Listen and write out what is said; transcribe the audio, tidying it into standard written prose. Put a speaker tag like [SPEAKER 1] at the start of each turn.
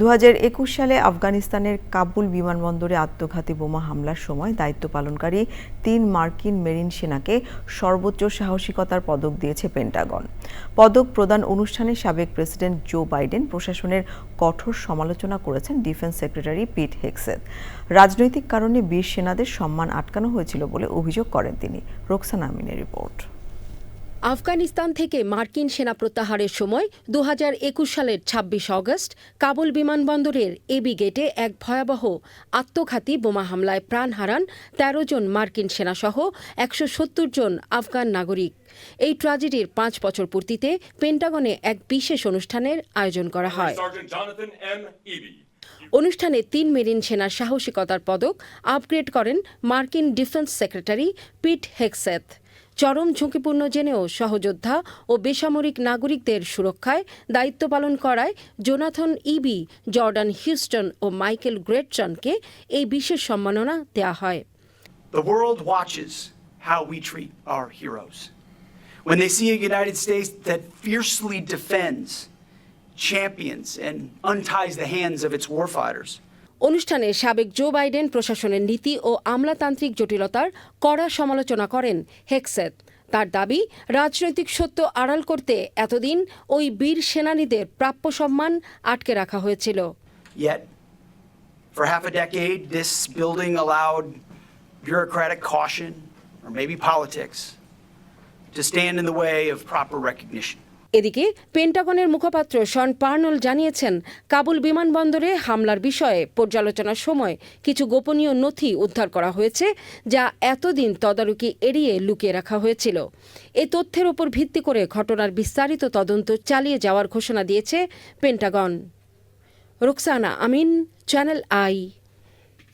[SPEAKER 1] 2021 সালে আফগানিস্তানের কাবুল বিমানবন্দরে আত্মঘাতী বোমা হামলার সময় দায়িত্ব পালনকারী 3 মার্কিন মেরিন সেনাকে সর্বোচ্চ সাহসিকতার পদক দিয়েছে পেন্টাগন। পদক প্রদান অনুষ্ঠানে সাবেক প্রেসিডেন্ট জো বাইডেন প্রশাসনের কঠোর সমালোচনা করেছেন ডিফেন্স সেক্রেটারি পিট হেগসেথ। রাজনৈতিক কারণে বীর সেনাদের সম্মান আটকানো হয়েছিল বলে অভিযোগ করেন তিনি। রোকসানা আমিনের রিপোর্ট।
[SPEAKER 2] আফগানিস্তান থেকে মার্কিন সেনা প্রত্যাহারের সময় 2021 সালের 26 অগস্ট কাবুল বিমানবন্দরের এবি গেটে এক ভয়াবহ আত্মঘাতী বোমা হামলায় প্রাণ হারান 13 জন মার্কিন সেনাসহ 170 জন আফগান নাগরিক। এই ট্র্যাজেডির 5 বছর পূর্তিতে পেন্টাগনে এক বিশেষ অনুষ্ঠানের আয়োজন করা হয়। অনুষ্ঠানে 3 মেরিন সেনার সাহসিকতার পদক আপগ্রেড করেন মার্কিন ডিফেন্স সেক্রেটারি পিট হেগসেথ। চরম ঝুঁকিপূর্ণ জেনেও সহযোদ্ধা ও বেসামরিক নাগরিকদের সুরক্ষায় দায়িত্ব পালন করায় জোনাথন ইবি, জর্ডান হিউস্টন ও মাইকেল গ্রেটসনকে এই বিশেষ সম্মাননা দেয়া হয়।
[SPEAKER 3] The world watches how we treat our heroes. When they see a United States that fiercely defends, champions and unties the hands of its warfighters.
[SPEAKER 2] অনুষ্ঠানে সাবেক জো বাইডেন প্রশাসনের নীতি ও আমলাতান্ত্রিক জটিলতার কড়া সমালোচনা করেন হেগসেথ। তার দাবি, রাজনৈতিক সত্য আড়াল করতে এতদিন ওই বীর সেনানীদের প্রাপ্য সম্মান আটকে রাখা হয়েছিল।
[SPEAKER 3] Yet, for half a decade, this building allowed bureaucratic caution, or maybe politics, to stand in the way of proper recognition.
[SPEAKER 2] এদিকে পেন্টাগনের মুখপাত্র শন পার্নল জানিয়েছেন, কাবুল বিমানবন্দরে হামলার বিষয়ে পর্যালোচনার সময় কিছু গোপনীয় নথি উদ্ধার করা হয়েছে, যা এতদিন তদারকি এড়িয়ে লুকিয়ে রাখা হয়েছিল। এ তথ্যের উপর ভিত্তি করে ঘটনার বিস্তারিত তদন্ত চালিয়ে যাওয়ার ঘোষণা দিয়েছে Pentagon. Roksana Amin, channel I.